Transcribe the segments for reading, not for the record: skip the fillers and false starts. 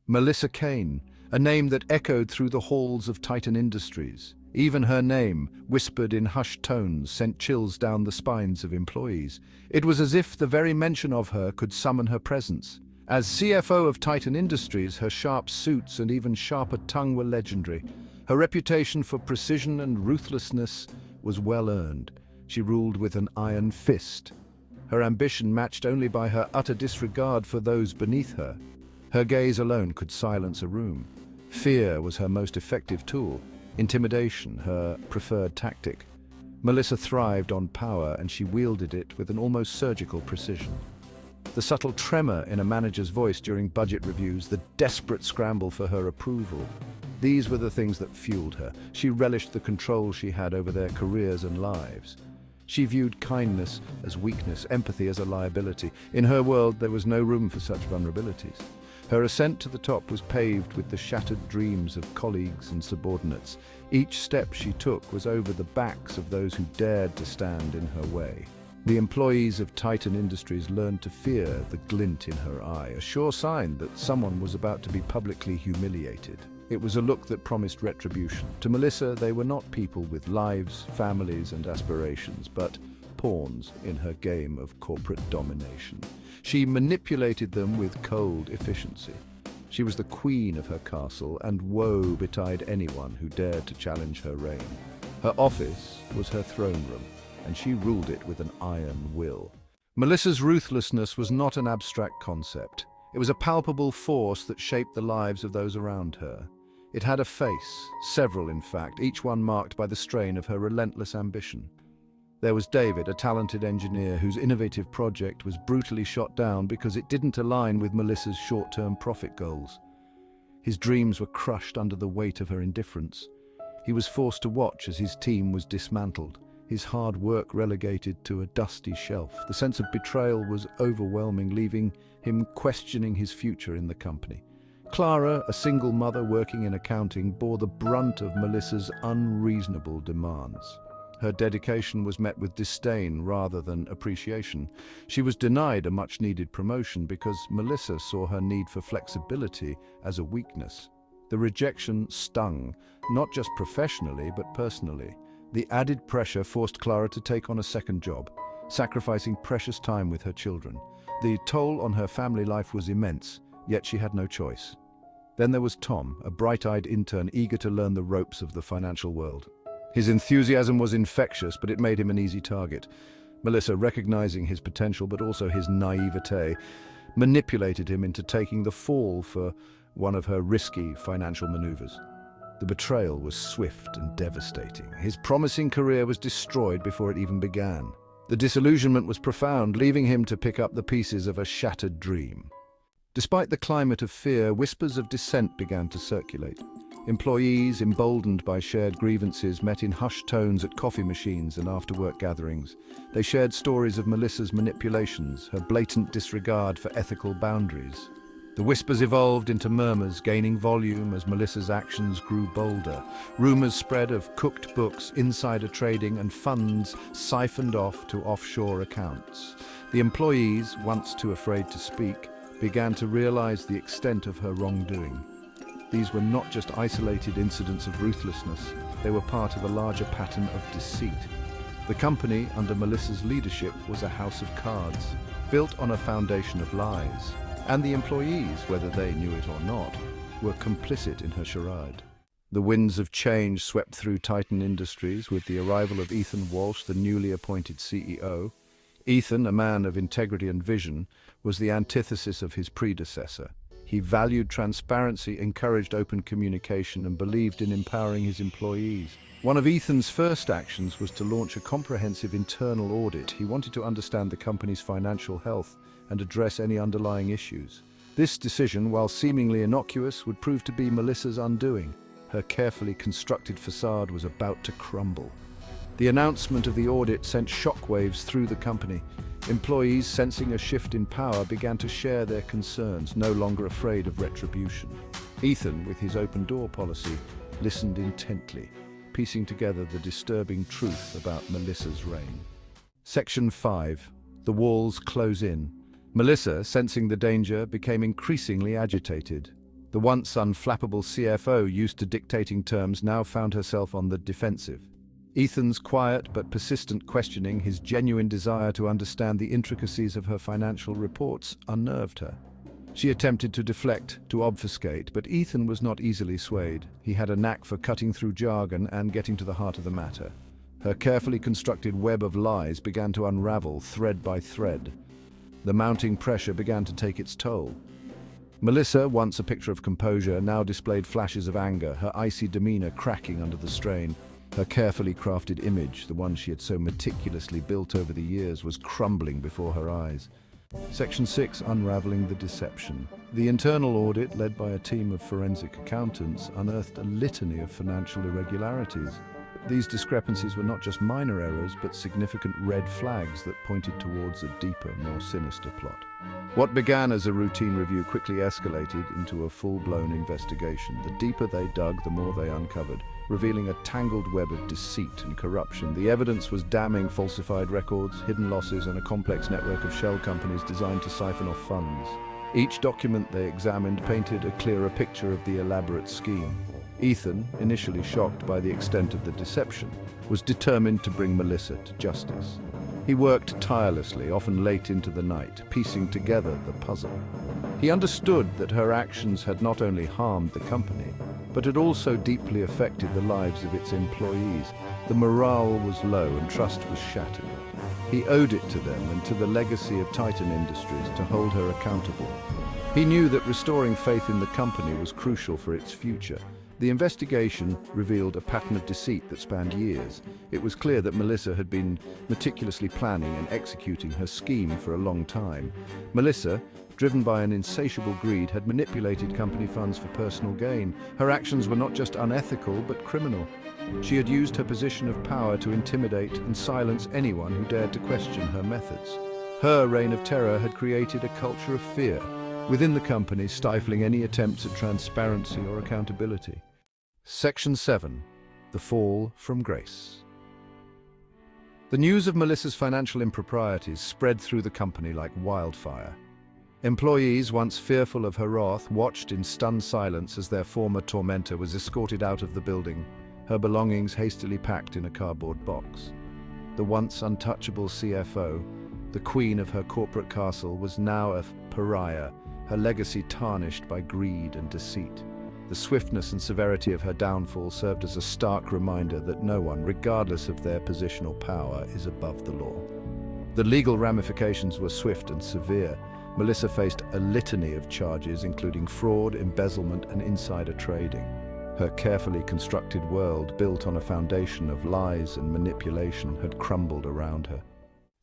Melissa Kane, a name that echoed through the halls of Titan Industries. Even her name, whispered in hushed tones, sent chills down the spines of employees. It was as if the very mention of her could summon her presence. As CFO of Titan Industries, her sharp suits and even sharper tongue were legendary. Her reputation for precision and ruthlessness was well earned. She ruled with an iron fist. Her ambition matched only by her utter disregard for those beneath her. Her gaze alone could silence a room. Fear was her most effective tool. Intimidation, her preferred tactic. Melissa thrived on power, and she wielded it with an almost surgical precision. The subtle tremor in a manager's voice during budget reviews, the desperate scramble for her approval. These were the things that fueled her. She relished the control she had over their careers and lives. She viewed kindness as weakness, empathy as a liability. In her world, there was no room for such vulnerabilities. Her ascent to the top was paved with the shattered dreams of colleagues and subordinates. Each step she took was over the backs of those who dared to stand in her way. The employees of Titan Industries learned to fear the glint in her eye, a sure sign that someone was about to be publicly humiliated. It was a look that promised retribution. To Melissa, they were not people with lives, families, and aspirations, but pawns in her game of corporate domination. She manipulated them with cold efficiency. She was the queen of her castle, and woe betide anyone who dared to challenge her reign. Her office was her throne room, and she ruled it with an iron will. Melissa's ruthlessness was not an abstract concept. It was a palpable force that shaped the lives of those around her. It had a face, several in fact, each one marked by the strain of her relentless ambition. There was David, a talented engineer whose innovative project was brutally shot down because it didn't align with Melissa's short-term profit goals. His dreams were crushed under the weight of her indifference. He was forced to watch as his team was dismantled, his hard work relegated to a dusty shelf. The sense of betrayal was overwhelming, leaving him questioning his future in the company. Clara, a single mother working in accounting, bore the brunt of Melissa's unreasonable demands. Her dedication was met with disdain rather than appreciation. She was denied a much-needed promotion because Melissa saw her need for flexibility as a weakness. The rejection stung, not just professionally but personally. The added pressure forced Clara to take on a second job, sacrificing precious time with her children. The toll on her family life was immense, yet she had no choice. Then there was Tom, a bright-eyed intern eager to learn the ropes of the financial world. His enthusiasm was infectious, but it made him an easy target. Melissa, recognizing his potential but also his naivete, manipulated him into taking the fall for one of her risky financial maneuvers. The betrayal was swift and devastating. His promising career was destroyed before it even began. The disillusionment was profound, leaving him to pick up the pieces of a shattered dream. Despite the climate of fear, whispers of dissent began to circulate. Employees, emboldened by shared grievances, met in hushed tones at coffee machines and after-work gatherings. They shared stories of Melissa's manipulations, her blatant disregard for ethical boundaries. The whispers evolved into murmurs, gaining volume as Melissa's actions grew bolder. Rumors spread of cooked books, insider trading, and funds siphoned off to offshore accounts. The employees, once too afraid to speak, began to realize the extent of her wrongdoing. These were not just isolated incidents of ruthlessness, they were part of a larger pattern of deceit. The company, under Melissa's leadership, was a house of cards, built on a foundation of lies. And the employees, whether they knew it or not, were complicit in her charade. The winds of change swept through Titan Industries with the arrival of Ethan Walsh, the newly appointed CEO. Ethan, a man of integrity and vision, was the antithesis of his predecessor. He valued transparency, encouraged open communication, and believed in empowering his employees. One of Ethan's first actions was to launch a comprehensive internal audit. He wanted to understand the company's financial health and address any underlying issues. This decision, while seemingly innocuous, would prove to be Melissa's undoing. Her carefully constructed facade was about to crumble. The announcement of the audit sent shockwaves through the company. Employees, sensing a shift in power, began to share their concerns, no longer afraid of retribution. Ethan, with his open-door policy, listened intently, piecing together the disturbing truth about Melissa's reign. Section 5. The walls close in. Melissa, sensing the danger, became increasingly agitated. The once unflappable CFO used to dictating terms now found herself on the defensive. Ethan's quiet but persistent questioning, his genuine desire to understand the intricacies of her financial reports, unnerved her. She attempted to deflect, to obfuscate, but Ethan was not easily swayed. He had a knack for cutting through jargon and getting to the heart of the matter. Her carefully constructed web of lies began to unravel thread by thread. The mounting pressure began to take its toll. Melissa, once a picture of composure, now displayed flashes of anger, her icy demeanor cracking under the strain. Her carefully crafted image, the one she had so meticulously built over the years, was crumbling before her eyes. Section 6, Unraveling the Deception. The internal audit, led by a team of forensic accountants, unearthed a litany of financial irregularities. These discrepancies were not just minor errors, but significant red flags that pointed towards a deeper, more sinister plot. What began as a routine review quickly escalated into a full-blown investigation. The deeper they dug, the more they uncovered, revealing a tangled web of deceit and corruption. The evidence was damning: falsified records, hidden losses, and a complex network of shell companies designed to siphon off funds. Each document they examined painted a clearer picture of the elaborate scheme. Ethan, initially shocked by the extent of the deception, was determined to bring Melissa to justice. He worked tirelessly, often late into the night, piecing together the puzzle. He understood that her actions had not only harmed the company, but had also deeply affected the lives of its employees. The morale was low and trust was shattered. He owed it to them and to the legacy of Titan Industries to hold her accountable. He knew that restoring faith in the company was crucial for its future. The investigation revealed a pattern of deceit that spanned years. It was clear that Melissa had been meticulously planning and executing her scheme for a long time. Melissa, driven by an insatiable greed, had manipulated company funds for personal gain. Her actions were not just unethical, but criminal. She had used her position of power to intimidate and silence anyone who dared to question her methods. Her reign of terror had created a culture of fear within the company, stifling any attempts at transparency or accountability. Section 7. The Fall from Grace. The news of Melissa's financial improprieties spread through the company like wildfire. Employees, once fearful of her wrath, watched in stunned silence as their former tormentor was escorted out of the building, her belongings hastily packed in a cardboard box. The once untouchable CFO, the queen of her corporate castle, was now a pariah, her legacy tarnished by greed and deceit. The swiftness and severity of her downfall served as a stark reminder that no one, regardless of their position or power, is above the law. The legal ramifications were swift and severe. Melissa faced a litany of charges, including fraud, embezzlement, and insider trading. Her carefully constructed world, built on a foundation of lies and manipulation, had crumbled around her.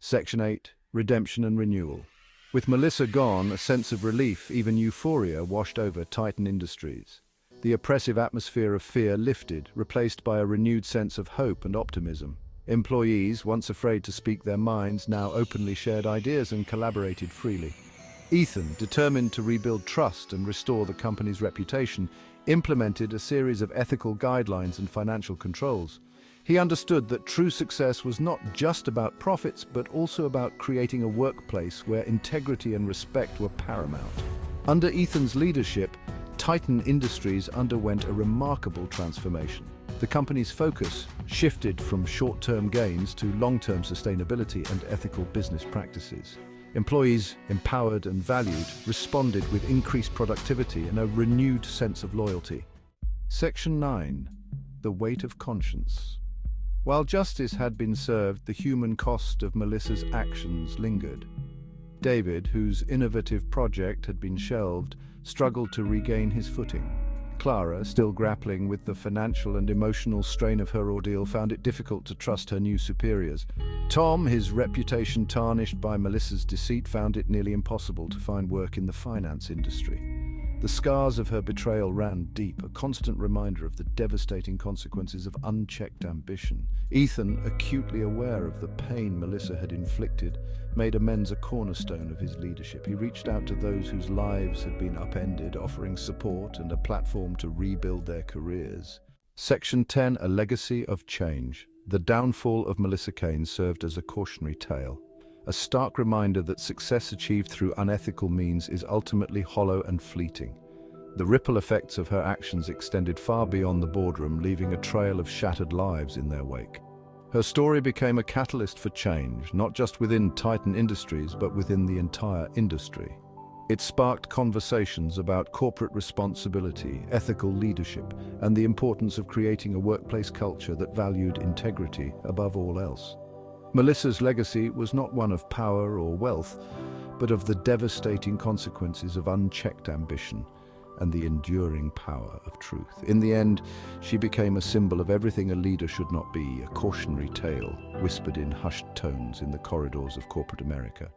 Section 8. Redemption and Renewal. With Melissa gone, a sense of relief, even euphoria, washed over Titan Industries. The oppressive atmosphere of fear lifted, replaced by a renewed sense of hope and optimism. Employees, once afraid to speak their minds, now openly shared ideas and collaborated freely. Ethan, determined to rebuild trust and restore the company's reputation, implemented a series of ethical guidelines and financial controls. He understood that true success was not just about profits, but also about creating a workplace where integrity and respect were paramount. Under Ethan's leadership, Titan Industries underwent a remarkable transformation. The company's focus shifted from short-term gains to long-term sustainability and ethical business practices. Employees, empowered and valued, responded with increased productivity and a renewed sense of loyalty. Section 9. The Weight of Conscience. While justice had been served, the human cost of Melissa's actions lingered. David, whose innovative project had been shelved, struggled to regain his footing. Clara, still grappling with the financial and emotional strain of her ordeal, found it difficult to trust her new superiors. Tom, his reputation tarnished by Melissa's deceit, found it nearly impossible to find work in the finance industry. The scars of her betrayal ran deep, a constant reminder of the devastating consequences of unchecked ambition. Ethan, acutely aware of the pain Melissa had inflicted, made amends a cornerstone of his leadership. He reached out to those whose lives had been upended, offering support and a platform to rebuild their careers. Section 10. A Legacy of Change. The downfall of Melissa Kane served as a cautionary tale, a stark reminder that success achieved through unethical means is ultimately hollow and fleeting. The ripple effects of her actions extended far beyond the boardroom, leaving a trail of shattered lives in their wake. Her story became a catalyst for change, not just within Titan Industries, but within the entire industry. It sparked conversations about corporate responsibility, ethical leadership, and the importance of creating a workplace culture that valued integrity above all else. Melissa's legacy was not one of power or wealth, but of the devastating consequences of unchecked ambition and the enduring power of truth. In the end, she became a symbol of everything a leader should not be, a cautionary tale whispered in hushed tones in the corridors of corporate America.